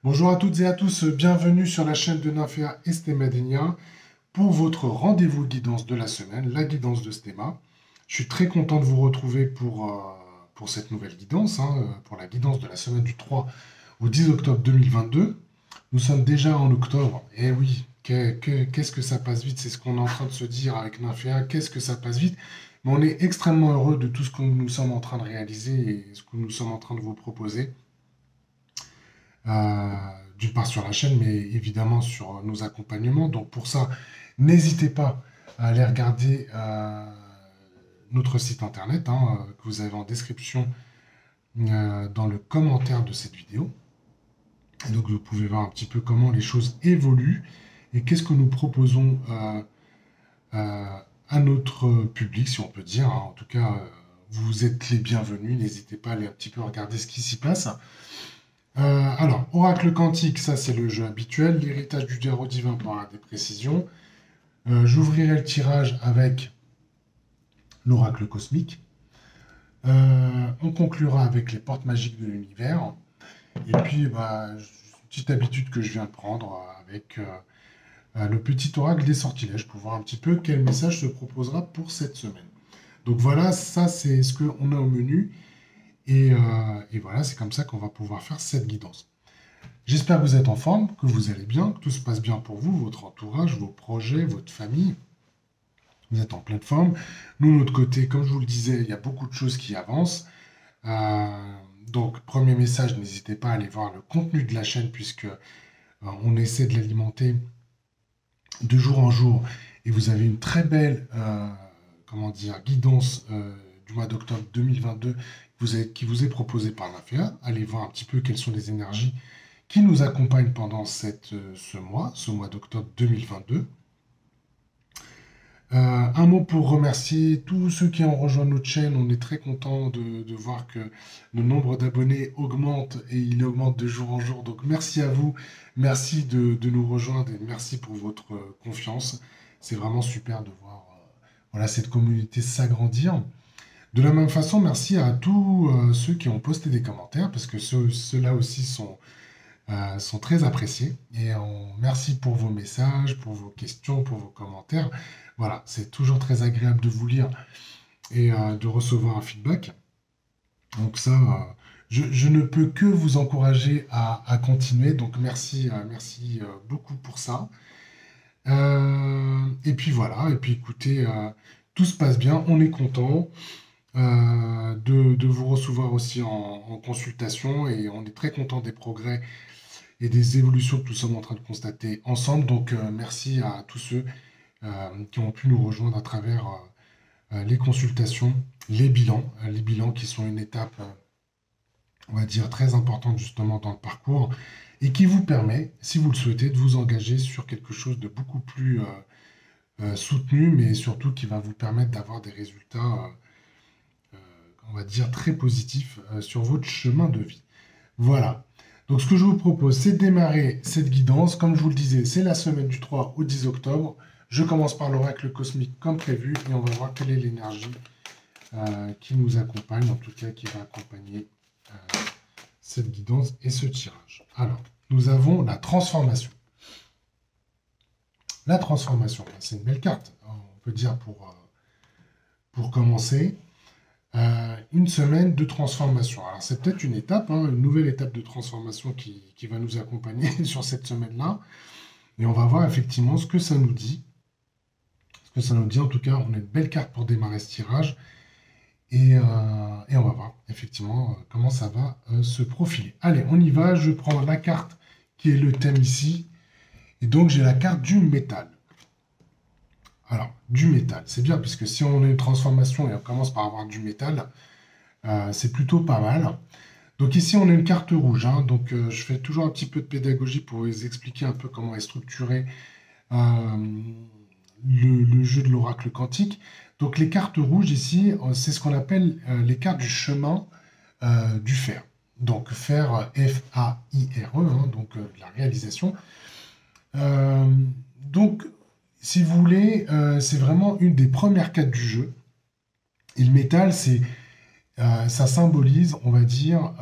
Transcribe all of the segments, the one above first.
Bonjour à toutes et à tous, bienvenue sur la chaîne de Nymphéa et Stémadénia pour votre rendez-vous guidance de la semaine, la guidance de Stéma. Je suis très content de vous retrouver pour cette nouvelle guidance, pour la guidance de la semaine du 3 au 10 octobre 2022. Nous sommes déjà en octobre, et oui, qu'est-ce que ça passe vite, c'est ce qu'on est en train de se dire avec Nymphéa, qu'est-ce que ça passe vite. Mais on est extrêmement heureux de tout ce que nous sommes en train de réaliser et ce que nous sommes en train de vous proposer. euh, d'une part sur la chaîne, mais évidemment sur nos accompagnements. Donc pour ça, n'hésitez pas à aller regarder notre site internet que vous avez en description dans le commentaire de cette vidéo. Et donc vous pouvez voir un petit peu comment les choses évoluent et qu'est-ce que nous proposons à notre public, si on peut dire. En tout cas, vous êtes les bienvenus. N'hésitez pas à aller un petit peu regarder ce qui s'y passe. Alors, Oracle quantique, ça c'est le jeu habituel. L'héritage du tarot divin par des précisions. J'ouvrirai le tirage avec l'oracle cosmique. On conclura avec les portes magiques de l'univers. Et puis, une petite habitude que je viens de prendre avec le petit oracle des sortilèges pour voir un petit peu quel message se proposera pour cette semaine. Donc voilà, ça c'est ce qu'on a au menu. Et voilà, c'est comme ça qu'on va pouvoir faire cette guidance. J'espère que vous êtes en forme, que vous allez bien, que tout se passe bien pour vous, votre entourage, vos projets, votre famille. Vous êtes en pleine forme. Nous, de notre côté, comme je vous le disais, il y a beaucoup de choses qui avancent. Donc, premier message, n'hésitez pas à aller voir le contenu de la chaîne puisque on essaie de l'alimenter de jour en jour. Et vous avez une très belle guidance du mois d'octobre 2022 qui vous est proposée par l'AFEA. Allez voir un petit peu quelles sont les énergies qui nous accompagne pendant ce mois d'octobre 2022. Un mot pour remercier tous ceux qui ont rejoint notre chaîne. On est très content de voir que le nombre d'abonnés augmente et il augmente de jour en jour. Donc merci à vous, merci de nous rejoindre et merci pour votre confiance. C'est vraiment super de voir voilà, cette communauté s'agrandir. De la même façon, merci à tous ceux qui ont posté des commentaires parce que ceux-là aussi sont très appréciés. Et merci pour vos messages, pour vos questions, pour vos commentaires. Voilà, c'est toujours très agréable de vous lire et de recevoir un feedback. Donc ça, je ne peux que vous encourager à continuer. Donc merci beaucoup pour ça. Et puis voilà, et puis écoutez, tout se passe bien, on est content de vous recevoir aussi en consultation et on est très content des progrès et des évolutions que nous sommes en train de constater ensemble. Donc, merci à tous ceux qui ont pu nous rejoindre à travers les consultations, les bilans qui sont une étape, on va dire, très importante justement dans le parcours et qui vous permet, si vous le souhaitez, de vous engager sur quelque chose de beaucoup plus soutenu, mais surtout qui va vous permettre d'avoir des résultats, on va dire, très positifs sur votre chemin de vie. Voilà. Donc, ce que je vous propose, c'est de démarrer cette guidance. Comme je vous le disais, c'est la semaine du 3 au 10 octobre. Je commence par l'oracle cosmique comme prévu et on va voir quelle est l'énergie qui nous accompagne, en tout cas qui va accompagner cette guidance et ce tirage. Alors, nous avons la transformation. La transformation, c'est une belle carte, on peut dire pour commencer. Une semaine de transformation. Alors c'est peut-être une étape, une nouvelle étape de transformation qui va nous accompagner sur cette semaine-là. Et on va voir effectivement ce que ça nous dit. Ce que ça nous dit, en tout cas, on a une belle carte pour démarrer ce tirage. Et on va voir effectivement comment ça va se profiler. Allez, on y va. Je prends la carte qui est le thème ici. Et donc j'ai la carte du métal. Alors, du métal, c'est bien, puisque si on a une transformation et on commence par avoir du métal, c'est plutôt pas mal. Donc ici, on a une carte rouge. Donc je fais toujours un petit peu de pédagogie pour vous expliquer un peu comment est structuré le jeu de l'oracle quantique. Donc les cartes rouges ici, c'est ce qu'on appelle les cartes du chemin du fer. Donc fer, F-A-I-R-E, donc la réalisation. Donc, si vous voulez, c'est vraiment une des premières cartes du jeu. Et le métal, ça symbolise, on va dire,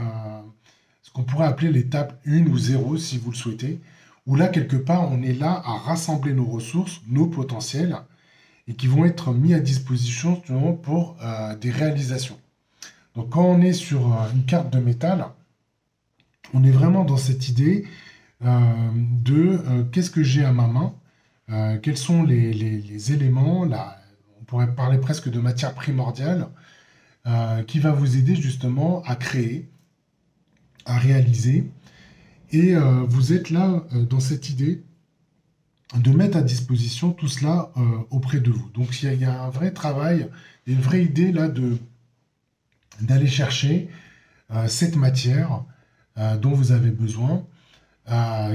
ce qu'on pourrait appeler l'étape 1 ou 0 si vous le souhaitez, où là, quelque part, on est là à rassembler nos ressources, nos potentiels, et qui vont être mis à disposition justement pour des réalisations. Donc quand on est sur une carte de métal, on est vraiment dans cette idée de qu'est-ce que j'ai à ma main, quels sont les éléments, on pourrait parler presque de matière primordiale, qui va vous aider justement à créer, à réaliser. Et vous êtes là dans cette idée de mettre à disposition tout cela auprès de vous. Donc il y a un vrai travail, une vraie idée là d'aller chercher cette matière dont vous avez besoin,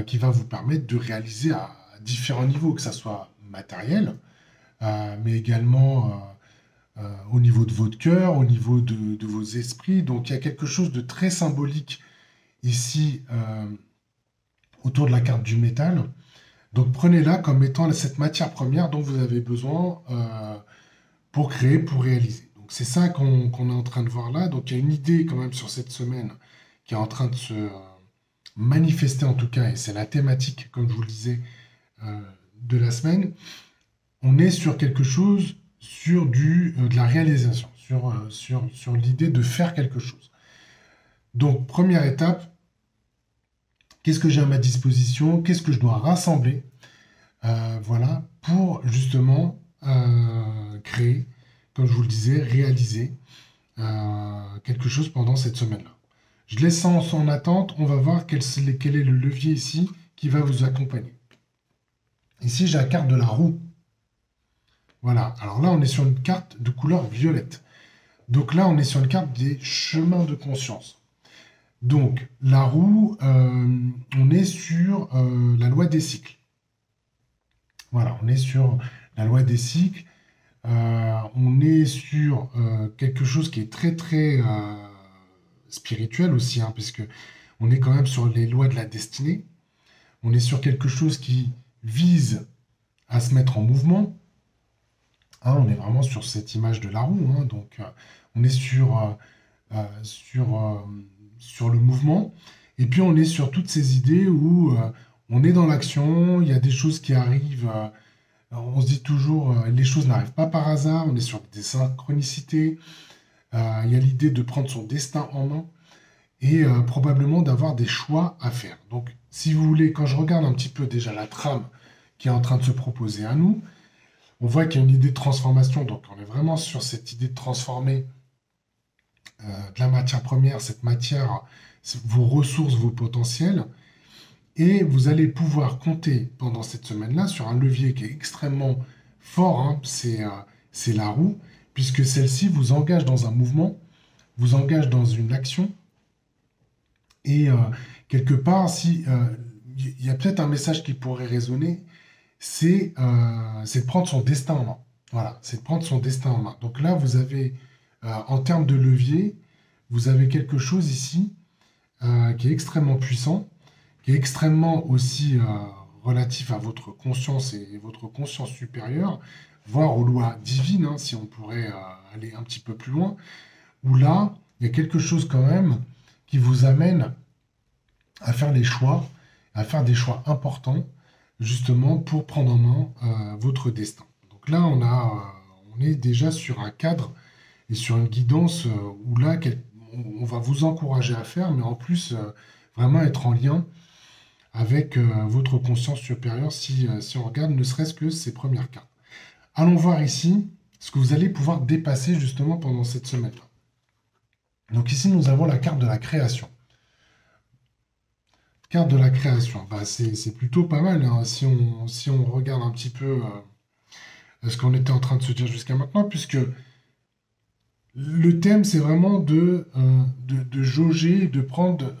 qui va vous permettre de réaliser à différents niveaux, que ce soit matériel, mais également au niveau de votre cœur, au niveau de vos esprits. Donc il y a quelque chose de très symbolique ici autour de la carte du métal. Donc prenez-la comme étant cette matière première dont vous avez besoin pour créer, pour réaliser. Donc c'est ça qu'on est en train de voir là. Donc il y a une idée quand même sur cette semaine qui est en train de se manifester en tout cas, et c'est la thématique, comme je vous le disais, de la semaine. On est sur quelque chose, sur de la réalisation, sur l'idée de faire quelque chose. Donc première étape, qu'est-ce que j'ai à ma disposition? Qu'est-ce que je dois rassembler? Voilà, pour justement créer, comme je vous le disais, réaliser quelque chose pendant cette semaine-là. Je laisse ça en attente. On va voir quel est le levier ici qui va vous accompagner. Ici, j'ai la carte de la roue. Voilà. Alors là, on est sur une carte de couleur violette. Donc là, on est sur une carte des chemins de conscience. Donc, la roue, on est sur la loi des cycles. Voilà, on est sur la loi des cycles. On est sur quelque chose qui est très, très spirituel aussi, hein, puisque on est quand même sur les lois de la destinée. On est sur quelque chose qui vise à se mettre en mouvement. Hein, on est vraiment sur cette image de la roue. Hein, donc, on est sur le mouvement. Et puis, on est sur toutes ces idées où on est dans l'action, il y a des choses qui arrivent. On se dit toujours, les choses n'arrivent pas par hasard. On est sur des synchronicités. Il y a l'idée de prendre son destin en main et probablement d'avoir des choix à faire. Donc, si vous voulez, quand je regarde un petit peu déjà la trame qui est en train de se proposer à nous, on voit qu'il y a une idée de transformation. Donc, on est vraiment sur cette idée de transformer de la matière première, cette matière, vos ressources, vos potentiels. Et vous allez pouvoir compter pendant cette semaine-là sur un levier qui est extrêmement fort, hein, c'est la roue, puisque celle-ci vous engage dans un mouvement, vous engage dans une action. Et quelque part, si il y a peut-être un message qui pourrait résonner, c'est de prendre son destin en main. Voilà, c'est de prendre son destin en main. Donc là, vous avez, en termes de levier, vous avez quelque chose ici qui est extrêmement puissant, qui est extrêmement aussi relatif à votre conscience et votre conscience supérieure, voire aux lois divines, hein, si on pourrait aller un petit peu plus loin, où là, il y a quelque chose quand même qui vous amène à faire des choix importants, justement pour prendre en main votre destin. Donc là, on est déjà sur un cadre et sur une guidance où là, on va vous encourager à faire, mais en plus, vraiment être en lien avec votre conscience supérieure si on regarde ne serait-ce que ces premières cartes. Allons voir ici ce que vous allez pouvoir dépasser justement pendant cette semaine-là. Donc ici, nous avons la carte de la création. Carte de la création, bah, c'est plutôt pas mal, hein, si on regarde un petit peu ce qu'on était en train de se dire jusqu'à maintenant, puisque le thème, c'est vraiment de jauger, de prendre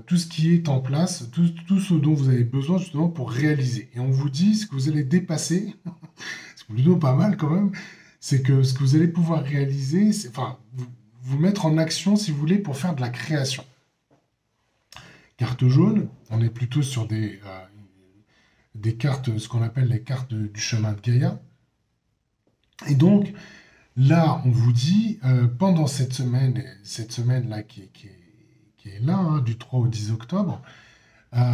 tout ce qui est en place, tout ce dont vous avez besoin justement pour réaliser. Et on vous dit ce que vous allez dépasser, c'est plutôt pas mal quand même, c'est que ce que vous allez pouvoir réaliser, c'est, enfin, vous mettre en action, si vous voulez, pour faire de la création. Carte jaune, on est plutôt sur des cartes, ce qu'on appelle les cartes du chemin de Gaïa. Et donc, là, on vous dit, pendant cette semaine-là qui qui est là, hein, du 3 au 10 octobre,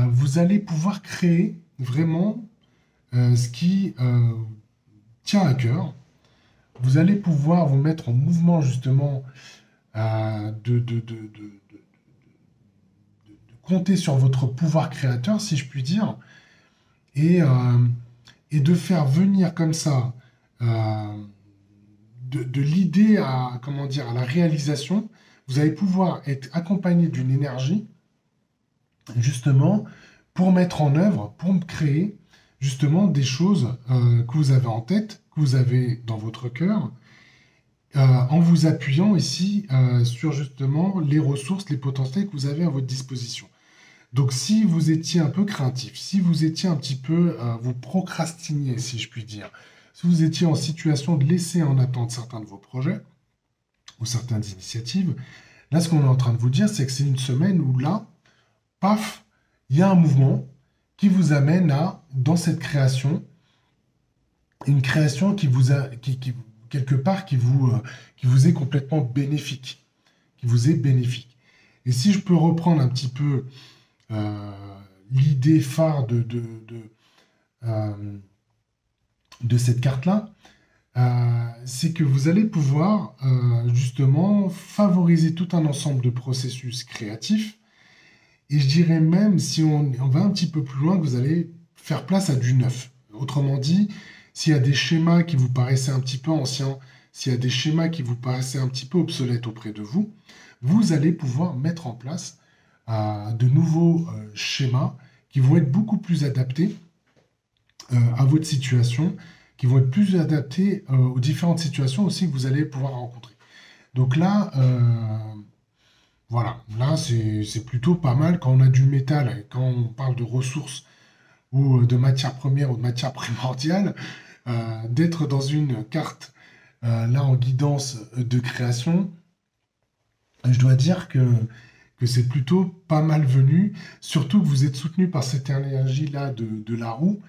vous allez pouvoir créer vraiment ce qui tient à cœur. Vous allez pouvoir vous mettre en mouvement justement de compter sur votre pouvoir créateur, si je puis dire, et, euh, et de faire venir comme ça euh, de l'idée à, comment dire, à la réalisation. Vous allez pouvoir être accompagné d'une énergie justement pour mettre en œuvre, pour créer justement des choses que vous avez en tête, que vous avez dans votre cœur, en vous appuyant ici sur justement les ressources, les potentiels que vous avez à votre disposition. Donc si vous étiez un peu craintif, si vous étiez un petit peu, vous procrastiniez, si je puis dire, si vous étiez en situation de laisser en attente certains de vos projets ou certaines initiatives, là ce qu'on est en train de vous dire, c'est que c'est une semaine où là, paf, il y a un mouvement qui vous amène à, dans cette création, une création qui vous a, quelque part, qui vous est complètement bénéfique, qui vous est bénéfique. Et si je peux reprendre un petit peu euh, l'idée phare euh, de cette carte-là, c'est que vous allez pouvoir justement favoriser tout un ensemble de processus créatifs. Et je dirais même, si on va un petit peu plus loin, que vous allez faire place à du neuf. Autrement dit, s'il y a des schémas qui vous paraissaient un petit peu anciens, s'il y a des schémas qui vous paraissaient un petit peu obsolètes auprès de vous, vous allez pouvoir mettre en place de nouveaux schémas qui vont être beaucoup plus adaptés à votre situation, qui vont être plus adaptés aux différentes situations aussi que vous allez pouvoir rencontrer. Donc là, voilà, là c'est plutôt pas mal quand on a du métal, et quand on parle de ressources ou de matières premières ou de matières primordiales, d'être dans une carte là en guidance de création, je dois dire que c'est plutôt pas mal venu, surtout que vous êtes soutenu par cette énergie-là de la roue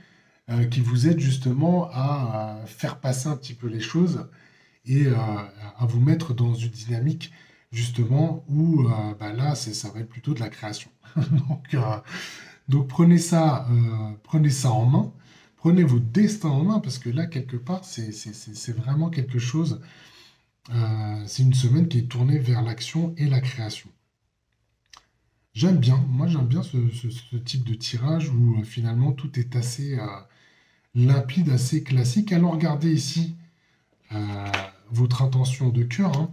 qui vous aide justement à faire passer un petit peu les choses et à vous mettre dans une dynamique justement où bah là, ça va être plutôt de la création. Donc, donc prenez ça en main, prenez votre destin en main parce que là, quelque part, c'est vraiment quelque chose, c'est une semaine qui est tournée vers l'action et la création. J'aime bien, moi j'aime bien ce type de tirage où finalement tout est assez limpide, assez classique. Alors regardez ici votre intention de cœur, hein.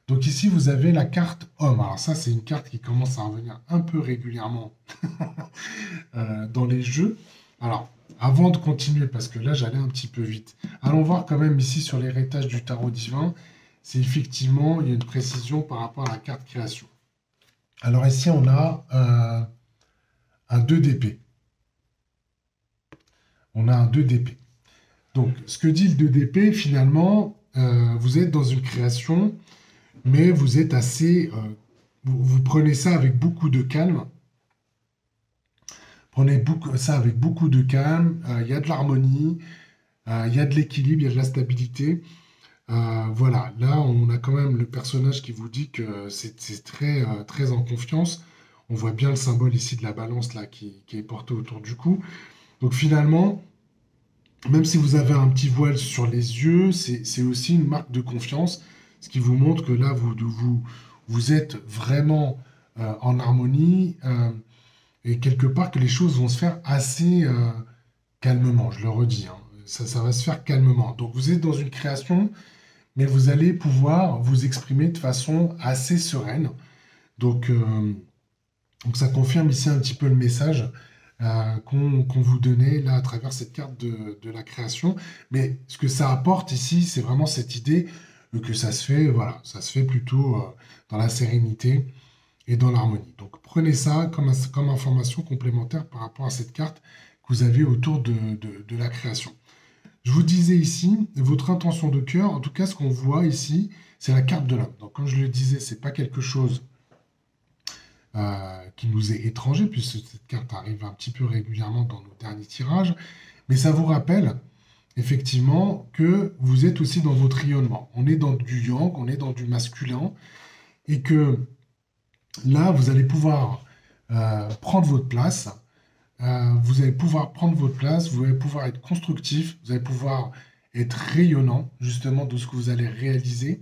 Donc ici vous avez la carte homme. Alors ça c'est une carte qui commence à revenir un peu régulièrement dans les jeux. Alors avant de continuer, parce que là j'allais un petit peu vite, allons voir quand même ici sur l'héritage du tarot divin, c'est effectivement, il y a une précision par rapport à la carte création. Alors ici on a un 2 d'épée. On a un 2 d'épée. Donc, ce que dit le 2 d'épée, finalement, vous êtes dans une création, mais vous êtes assez. Vous prenez ça avec beaucoup de calme. Prenez ça avec beaucoup de calme. Il y a de l'harmonie, il y a de l'équilibre, il y a de la stabilité. Voilà, là, on a quand même le personnage qui vous dit que c'est très, très en confiance. On voit bien le symbole ici de la balance là, qui est porté autour du cou. Donc, finalement. Même si vous avez un petit voile sur les yeux, c'est aussi une marque de confiance, ce qui vous montre que là, vous êtes vraiment en harmonie et quelque part que les choses vont se faire assez calmement, je le redis, hein. Ça va se faire calmement. Donc vous êtes dans une création, mais vous allez pouvoir vous exprimer de façon assez sereine. Donc, donc ça confirme ici un petit peu le message qu'on vous donnait là à travers cette carte de la création. Mais ce que ça apporte ici, c'est vraiment cette idée que ça se fait, voilà, ça se fait plutôt dans la sérénité et dans l'harmonie. Donc prenez ça comme information complémentaire par rapport à cette carte que vous avez autour de la création. Je vous disais ici, votre intention de cœur, en tout cas ce qu'on voit ici, c'est la carte de l'homme. Donc comme je le disais, c'est pas quelque chose qui nous est étranger, puisque cette carte arrive un petit peu régulièrement dans nos derniers tirages, mais ça vous rappelle effectivement que vous êtes aussi dans votre rayonnement. On est dans du yang, on est dans du masculin, et que Là, vous allez pouvoir prendre votre place. Vous allez pouvoir prendre votre place, vous allez pouvoir être constructif, vous allez pouvoir être rayonnant justement de ce que vous allez réaliser.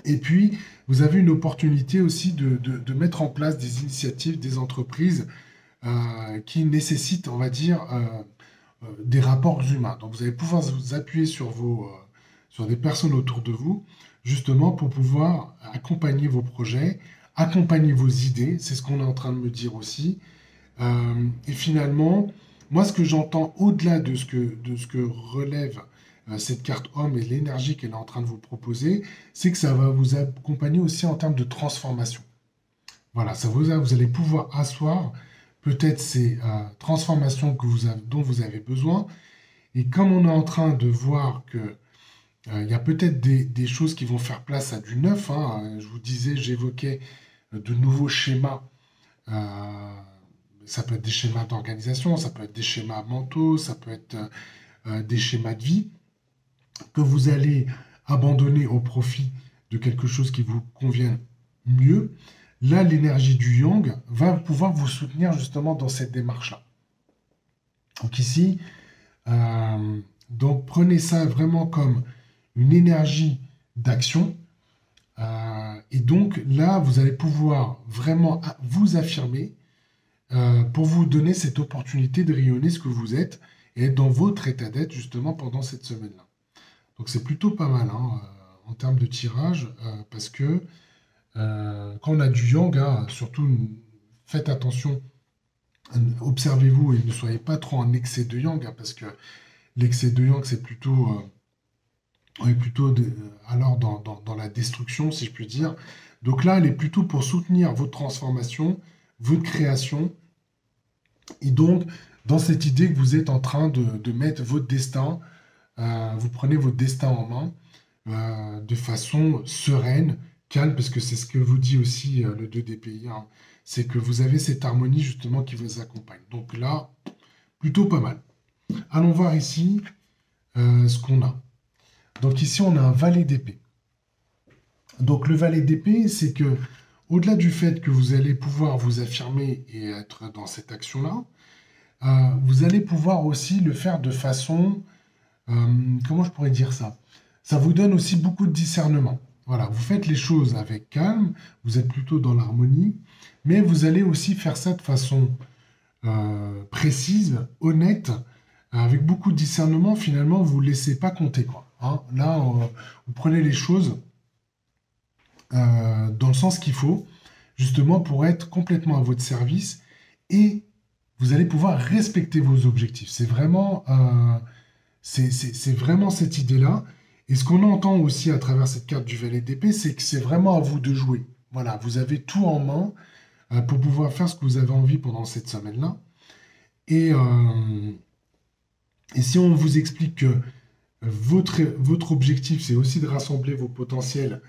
Et puis, vous avez une opportunité aussi de mettre en place des initiatives, des entreprises qui nécessitent, on va dire, des rapports humains. Donc, vous allez pouvoir vous appuyer sur sur des personnes autour de vous, justement pour pouvoir accompagner vos projets, accompagner vos idées. C'est ce qu'on est en train de me dire aussi. Et finalement, moi, ce que j'entends au-delà de ce que relève cette carte homme et l'énergie qu'elle est en train de vous proposer, c'est que ça va vous accompagner aussi en termes de transformation. Voilà, vous allez pouvoir asseoir peut-être ces transformations dont vous avez besoin. Et comme on est en train de voir que il y a peut-être des choses qui vont faire place à du neuf, hein, je vous disais, j'évoquais de nouveaux schémas. euh, Ça peut être des schémas d'organisation, ça peut être des schémas mentaux, ça peut être des schémas de vie que vous allez abandonner au profit de quelque chose qui vous convient mieux. Là, l'énergie du yang va pouvoir vous soutenir justement dans cette démarche-là. Donc ici, donc prenez ça vraiment comme une énergie d'action. Et donc là, vous allez pouvoir vraiment vous affirmer pour vous donner cette opportunité de rayonner ce que vous êtes et être dans votre état d'être justement pendant cette semaine-là. Donc c'est plutôt pas mal hein, en termes de tirage parce que quand on a du yang, hein, surtout faites attention, observez-vous et ne soyez pas trop en excès de yang hein, parce que l'excès de yang c'est plutôt, on est plutôt alors dans la destruction si je puis dire. Donc là elle est plutôt pour soutenir votre transformation, votre création. Et donc, dans cette idée que vous êtes en train de mettre votre destin, vous prenez votre destin en main de façon sereine, calme, parce que c'est ce que vous dit aussi le 2 DPI, hein, c'est que vous avez cette harmonie justement qui vous accompagne. Donc là, plutôt pas mal. Allons voir ici ce qu'on a. Donc ici, on a un valet d'épée. Donc le valet d'épée, c'est que au-delà du fait que vous allez pouvoir vous affirmer et être dans cette action-là, vous allez pouvoir aussi le faire de façon, comment je pourrais dire ça? Ça vous donne aussi beaucoup de discernement. Voilà, vous faites les choses avec calme, vous êtes plutôt dans l'harmonie, mais vous allez aussi faire ça de façon précise, honnête, avec beaucoup de discernement. Finalement, vous ne laissez pas compter, quoi. Hein. Là, vous prenez les choses dans le sens qu'il faut, justement pour être complètement à votre service et vous allez pouvoir respecter vos objectifs. C'est vraiment cette idée-là. Et ce qu'on entend aussi à travers cette carte du valet d'épée, c'est que c'est vraiment à vous de jouer. Voilà, vous avez tout en main pour pouvoir faire ce que vous avez envie pendant cette semaine-là. Et, euh, et si on vous explique que votre objectif, c'est aussi de rassembler vos potentiels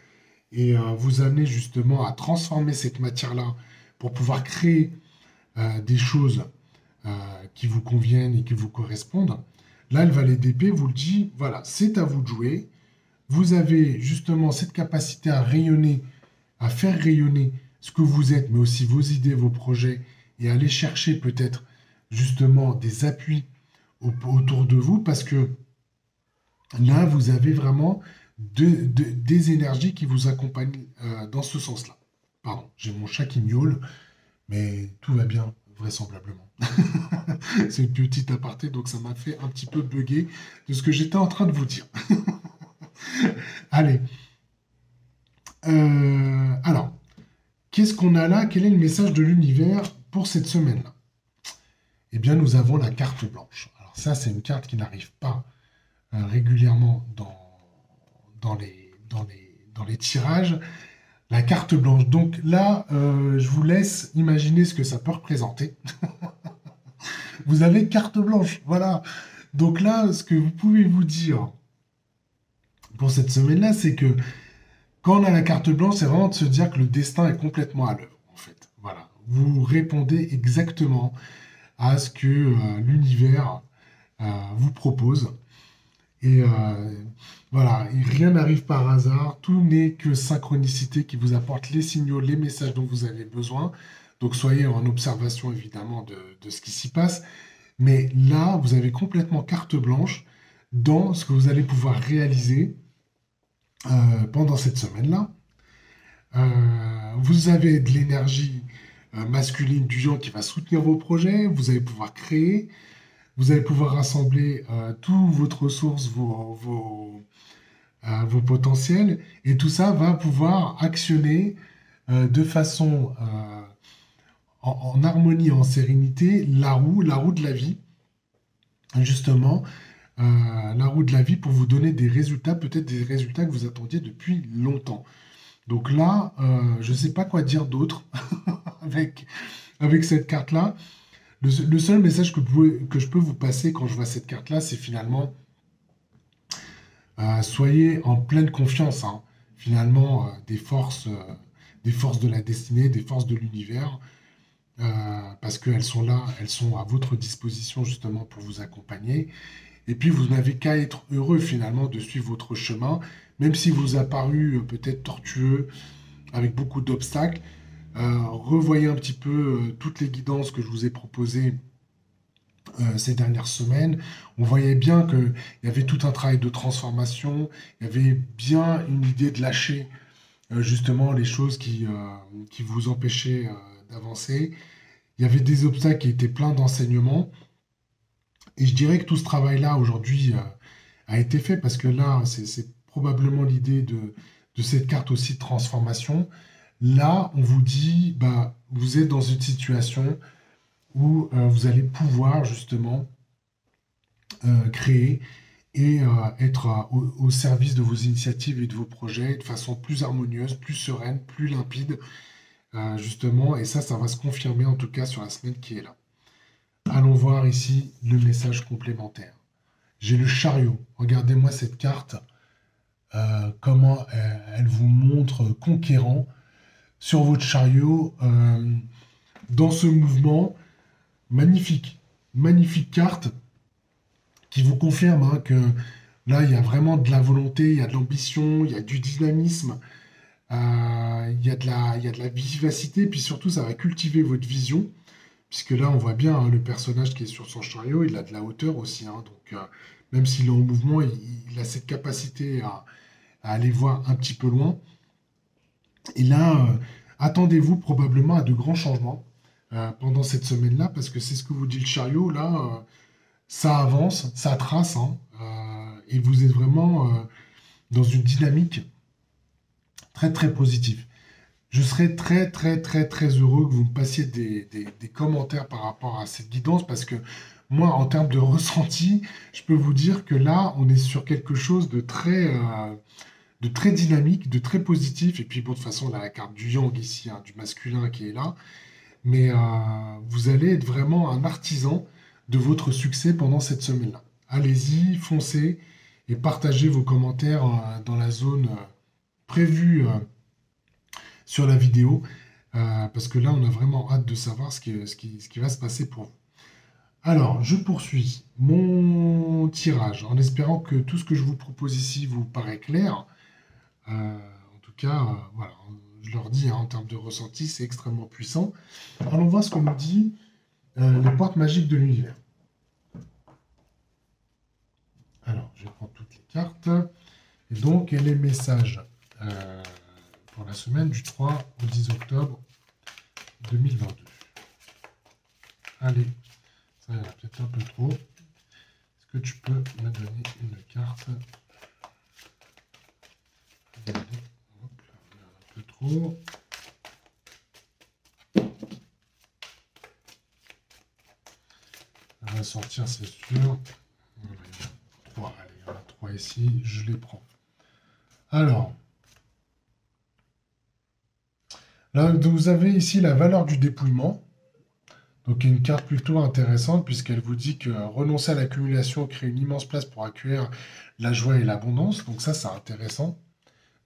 et vous amener justement à transformer cette matière-là pour pouvoir créer des choses qui vous conviennent et qui vous correspondent. Là, le valet d'épée vous le dit, voilà, c'est à vous de jouer. Vous avez justement cette capacité à rayonner, à faire rayonner ce que vous êtes, mais aussi vos idées, vos projets, et aller chercher peut-être justement des appuis autour de vous, parce que là, vous avez vraiment des énergies qui vous accompagnent dans ce sens-là. Pardon, j'ai mon chat qui miaule, mais tout va bien, vraisemblablement. C'est une petite aparté, donc ça m'a fait un petit peu bugger de ce que j'étais en train de vous dire. Allez. Alors, qu'est-ce qu'on a là? Quel est le message de l'univers pour cette semaine-là? Eh bien, nous avons la carte blanche. Alors ça, c'est une carte qui n'arrive pas régulièrement dans les tirages. La carte blanche. Donc là, je vous laisse imaginer ce que ça peut représenter. Vous avez carte blanche, voilà. Donc là, ce que vous pouvez vous dire pour cette semaine-là, c'est que quand on a la carte blanche, c'est vraiment de se dire que le destin est complètement à l'œuvre, en fait. Voilà. Vous répondez exactement à ce que l'univers vous propose. Et voilà, et rien n'arrive par hasard, tout n'est que synchronicité qui vous apporte les signaux, les messages dont vous avez besoin. Donc soyez en observation évidemment de ce qui s'y passe. Mais là, vous avez complètement carte blanche dans ce que vous allez pouvoir réaliser pendant cette semaine-là. Vous avez de l'énergie masculine du yang qui va soutenir vos projets, vous allez pouvoir créer, vous allez pouvoir rassembler toutes vos ressources, vos potentiels, et tout ça va pouvoir actionner de façon en harmonie, en sérénité, la roue de la vie, justement, la roue de la vie pour vous donner des résultats, peut-être des résultats que vous attendiez depuis longtemps. Donc là, je ne sais pas quoi dire d'autre avec, avec cette carte-là. Le seul message que je peux vous passer quand je vois cette carte-là, c'est finalement, soyez en pleine confiance, hein. Finalement, des forces de la destinée, des forces de l'univers, parce qu'elles sont là, elles sont à votre disposition justement pour vous accompagner. Et puis, vous n'avez qu'à être heureux finalement de suivre votre chemin, même si vous a paru peut-être tortueux, avec beaucoup d'obstacles. Revoyez un petit peu toutes les guidances que je vous ai proposées ces dernières semaines. On voyait bien qu'il y avait tout un travail de transformation, il y avait bien une idée de lâcher justement les choses qui vous empêchaient d'avancer. Il y avait des obstacles qui étaient pleins d'enseignements. Et je dirais que tout ce travail-là aujourd'hui a été fait parce que là, c'est probablement l'idée de cette carte aussi de transformation. Là, on vous dit, bah, vous êtes dans une situation où vous allez pouvoir justement créer et être au service de vos initiatives et de vos projets de façon plus harmonieuse, plus sereine, plus limpide, justement. Et ça va se confirmer en tout cas sur la semaine qui est là. Allons voir ici le message complémentaire. J'ai le chariot. Regardez-moi cette carte, comment elle vous montre conquérant sur votre chariot dans ce mouvement. Magnifique, magnifique carte qui vous confirme hein, que là, il y a vraiment de la volonté, il y a de l'ambition, il y a du dynamisme, il y a de la vivacité, puis surtout, ça va cultiver votre vision, puisque là, on voit bien hein, le personnage qui est sur son chariot, il a de la hauteur aussi, hein, donc même s'il est en mouvement, il a cette capacité à aller voir un petit peu loin. Et là, attendez-vous probablement à de grands changements pendant cette semaine-là, parce que c'est ce que vous dit le chariot, là, ça avance, ça trace, hein, et vous êtes vraiment dans une dynamique très très positive. Je serais très très très très heureux que vous me passiez des commentaires par rapport à cette guidance, parce que moi, en termes de ressenti, je peux vous dire que là, on est sur quelque chose de très dynamique, de très positif, et puis bon, de toute façon, on a la carte du yang ici, hein, du masculin qui est là, mais vous allez être vraiment un artisan de votre succès pendant cette semaine-là. Allez-y, foncez et partagez vos commentaires dans la zone prévue sur la vidéo, parce que là, on a vraiment hâte de savoir ce qui va se passer pour vous. Alors, je poursuis mon tirage en espérant que tout ce que je vous propose ici vous paraît clair. En tout cas, voilà, je leur dis, hein, en termes de ressenti, c'est extrêmement puissant. Allons voir ce que nous dit les portes magiques de l'univers. Alors, je prends toutes les cartes. Et donc, les messages pour la semaine du 3 au 10 octobre 2022. Allez, ça y en a peut-être un peu trop. Est-ce que tu peux me donner une carte? Regardez. Hop, là, il y en a un peu trop. On va sortir, c'est sûr. Il y en a 3. Allez, il y en a 3 ici. Je les prends. Alors, là, vous avez ici la valeur du dépouillement. Donc, une carte plutôt intéressante puisqu'elle vous dit que renoncer à l'accumulation crée une immense place pour accueillir la joie et l'abondance. Donc, ça, c'est intéressant.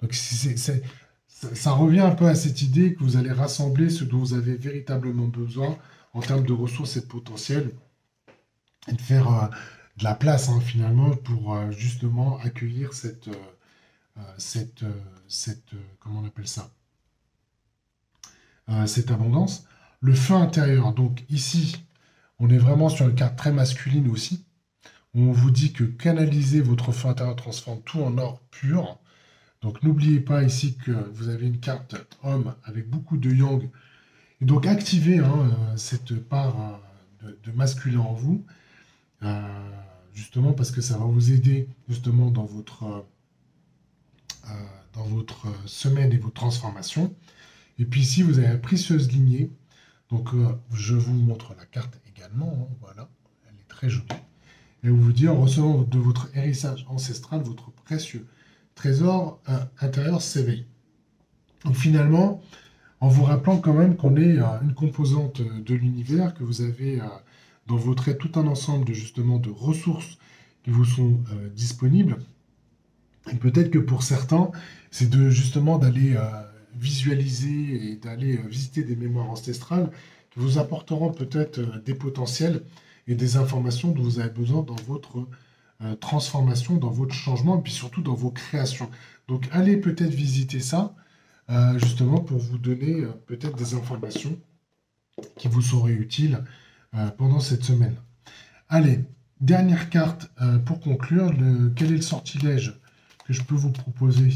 Donc, ça revient un peu à cette idée que vous allez rassembler ce dont vous avez véritablement besoin en termes de ressources et de potentiel et de faire de la place, hein, finalement, pour justement accueillir comment on appelle ça? Cette abondance. Le feu intérieur, donc ici, on est vraiment sur une carte très masculine aussi. On vous dit que canaliser votre feu intérieur transforme tout en or pur. Donc n'oubliez pas ici que vous avez une carte homme avec beaucoup de yang. Et donc activez, hein, cette part de masculin en vous, euh, justement parce que ça va vous aider justement euh, dans votre semaine et votre transformation. Et puis ici, vous avez la précieuse lignée. Donc je vous montre la carte également, hein, voilà, elle est très jolie. Et on vous dit, en recevant de votre héritage ancestral, votre précieux trésor intérieur s'éveille. Donc finalement, en vous rappelant quand même qu'on est une composante de l'univers, que vous avez dans votre être tout un ensemble de justement de ressources qui vous sont disponibles. Et peut-être que pour certains, c'est de justement d'aller visualiser et d'aller visiter des mémoires ancestrales qui vous apporteront peut-être des potentiels et des informations dont vous avez besoin dans votre transformation, dans votre changement, et puis surtout dans vos créations. Donc allez peut-être visiter ça, justement pour vous donner peut-être des informations qui vous seraient utiles pendant cette semaine. Allez, dernière carte pour conclure. Quel est le sortilège que je peux vous proposer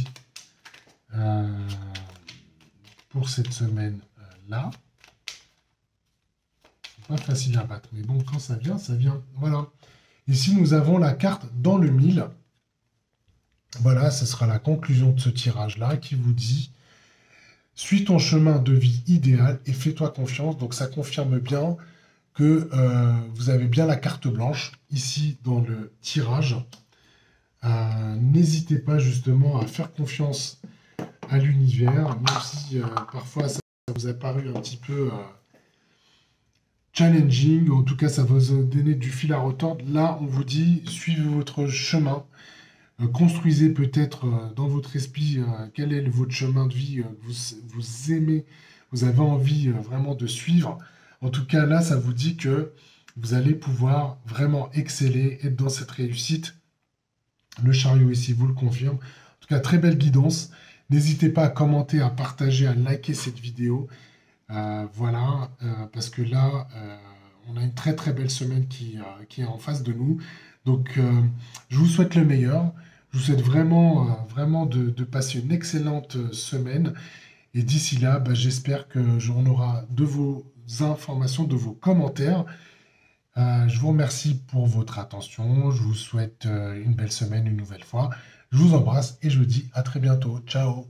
pour cette semaine-là? C'est pas facile à battre, mais bon, quand ça vient, ça vient. Voilà. Ici, nous avons la carte dans le mille. Voilà, ce sera la conclusion de ce tirage-là qui vous dit « Suis ton chemin de vie idéal et fais-toi confiance ». Donc, ça confirme bien que vous avez bien la carte blanche ici dans le tirage. N'hésitez pas justement à faire confiance à l'univers, même si parfois ça vous a paru un petit peu challenging, en tout cas ça va vous donner du fil à retordre. Là, on vous dit, suivez votre chemin, construisez peut-être dans votre esprit quel est votre chemin de vie que vous aimez, vous avez envie vraiment de suivre. En tout cas, là, ça vous dit que vous allez pouvoir vraiment exceller, être dans cette réussite. Le chariot ici vous le confirme. En tout cas, très belle guidance. N'hésitez pas à commenter, à partager, à liker cette vidéo. Voilà, parce que là, on a une très très belle semaine qui est en face de nous. Donc, je vous souhaite le meilleur. Je vous souhaite vraiment, vraiment de passer une excellente semaine. Et d'ici là, j'espère qu'on aura de vos informations, de vos commentaires. Je vous remercie pour votre attention. Je vous souhaite une belle semaine une nouvelle fois. Je vous embrasse et je vous dis à très bientôt. Ciao!